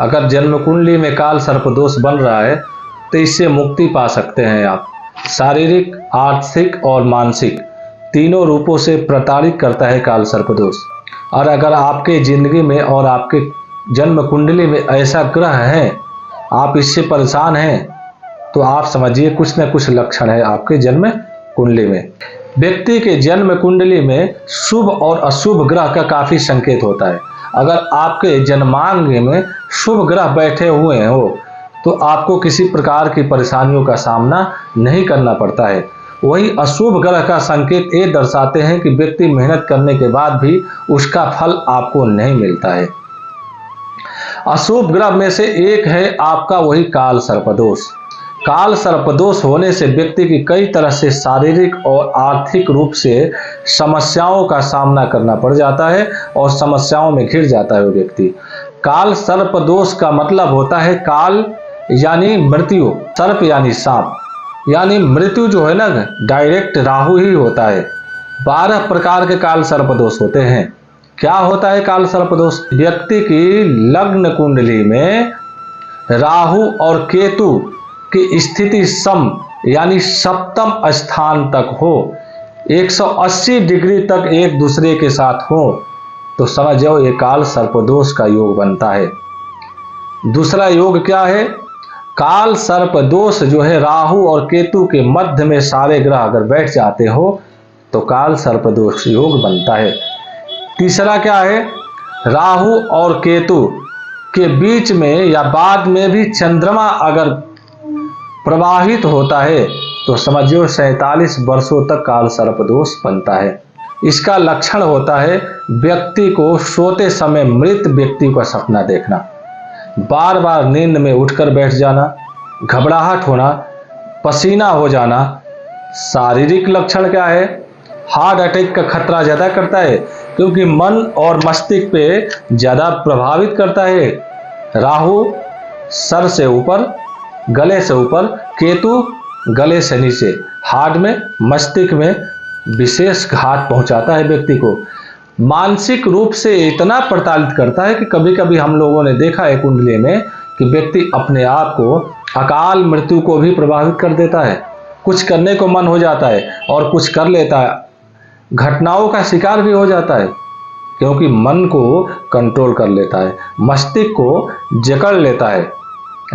अगर जन्म कुंडली में काल सर्प दोष बन रहा है तो इससे मुक्ति पा सकते हैं आप। शारीरिक, आर्थिक और मानसिक तीनों रूपों से प्रताड़ित करता है काल सर्प दोष। और अगर आपके जिंदगी में और आपके जन्म कुंडली में ऐसा ग्रह है, आप इससे परेशान हैं, तो आप समझिए कुछ न कुछ लक्षण है आपके जन्म कुंडली में। व्यक्ति के जन्म कुंडली में शुभ और अशुभ ग्रह का काफी संकेत होता है। अगर आपके जन्मांग में शुभ ग्रह बैठे हुए हो तो आपको किसी प्रकार की परेशानियों का सामना नहीं करना पड़ता है। वही अशुभ ग्रह का संकेत ये दर्शाते हैं कि व्यक्ति मेहनत करने के बाद भी उसका फल आपको नहीं मिलता है। अशुभ ग्रह में से एक है आपका वही काल सर्पदोष। काल सर्पदोष होने से व्यक्ति की कई तरह से शारीरिक और आर्थिक रूप से समस्याओं का सामना करना पड़ जाता है और समस्याओं में घिर जाता है वो व्यक्ति। काल सर्पदोष का मतलब होता है काल यानी मृत्यु, सर्प यानी सांप, यानी मृत्यु जो है ना डायरेक्ट राहु ही होता है। 12 प्रकार के काल सर्पदोष होते हैं। क्या होता है काल सर्पदोष? व्यक्ति की लग्न कुंडली में राहु और केतु की स्थिति सम यानी सप्तम स्थान तक हो, 180 डिग्री तक एक दूसरे के साथ हो, तो समझ जाओ ये काल सर्पदोष का योग बनता है। दूसरा योग क्या है? काल सर्पदोष जो है राहु और केतु के मध्य में सारे ग्रह अगर बैठ जाते हो तो काल सर्पदोष योग बनता है। तीसरा क्या है? राहु और केतु के बीच में या बाद में भी चंद्रमा अगर प्रवाहित होता है तो समझिए 47 वर्षों तक काल सर्पदोष बनता है। इसका लक्षण होता है व्यक्ति को सोते समय मृत व्यक्ति का सपना देखना, बार बार नींद में उठकर बैठ जाना, घबराहट होना, पसीना हो जाना। शारीरिक लक्षण क्या है? हार्ट अटैक का खतरा ज्यादा करता है क्योंकि मन और मस्तिष्क पे ज्यादा प्रभावित करता है। राहु सर से ऊपर, गले से ऊपर, केतु गले से नीचे, हार्ट में, मस्तिष्क में विशेष घात पहुंचाता है व्यक्ति को। मानसिक रूप से इतना प्रताड़ित करता है कि कभी कभी हम लोगों ने देखा है कुंडली में कि व्यक्ति अपने आप को अकाल मृत्यु को भी प्रभावित कर देता है। कुछ करने को मन हो जाता है और कुछ कर लेता है, घटनाओं का शिकार भी हो जाता है क्योंकि मन को कंट्रोल कर लेता है, मस्तिष्क को जकड़ लेता है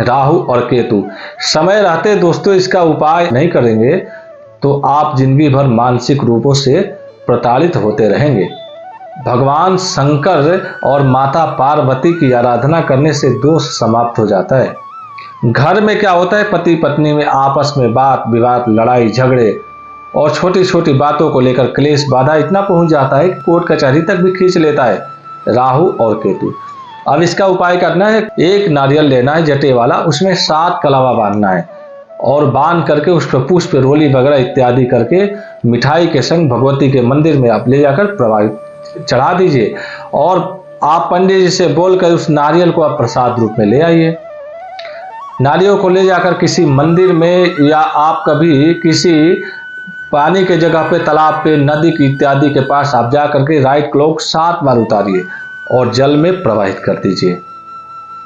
राहु और केतु। समय रहते दोस्तों इसका उपाय नहीं करेंगे तो आप जिंदगी भर मानसिक रूपों से प्रताड़ित होते रहेंगे। भगवान शंकर और माता पार्वती की आराधना करने से दोष समाप्त हो जाता है। घर में क्या होता है? पति पत्नी में आपस में बात विवाद, लड़ाई झगड़े और छोटी छोटी बातों को लेकर क्लेश बाधा इतना पहुंच जाता है कि कोर्ट कचहरी तक भी खींच लेता है राहु और केतु। अब इसका उपाय करना है, एक नारियल लेना है जटे वाला, उसमें 7 कलावा बांधना है और बांध करके उस पर पुष्प, रोली वगैरह इत्यादि करके मिठाई के संग भगवती के मंदिर में आप ले जाकर प्रवाहित चढ़ा दीजिए और आप पंडित जी से बोलकर उस नारियल को आप प्रसाद रूप में ले आइए। नारियल को ले जाकर किसी मंदिर में या आप कभी किसी पानी के जगह पे, तालाब पे, नदी की इत्यादि के पास आप जा करके राइट क्लॉक 7 बार उतारिए और जल में प्रवाहित कर दीजिए।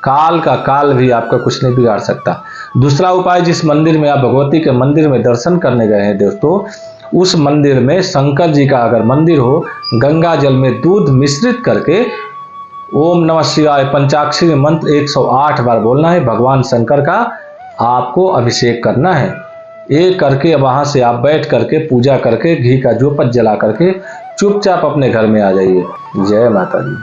काल का काल भी आपका कुछ नहीं बिगाड़ सकता। दूसरा उपाय, जिस मंदिर में आप भगवती के मंदिर में दर्शन करने गए हैं दोस्तों, उस मंदिर में शंकर जी का अगर मंदिर हो, गंगा जल में दूध मिश्रित करके ओम नमः शिवाय पंचाक्षरी मंत्र 108 बार बोलना है, भगवान शंकर का आपको अभिषेक करना है। ये करके वहां से आप बैठ करके पूजा करके घी का जोपत जला करके चुपचाप अपने घर में आ जाइए। जय माता दी।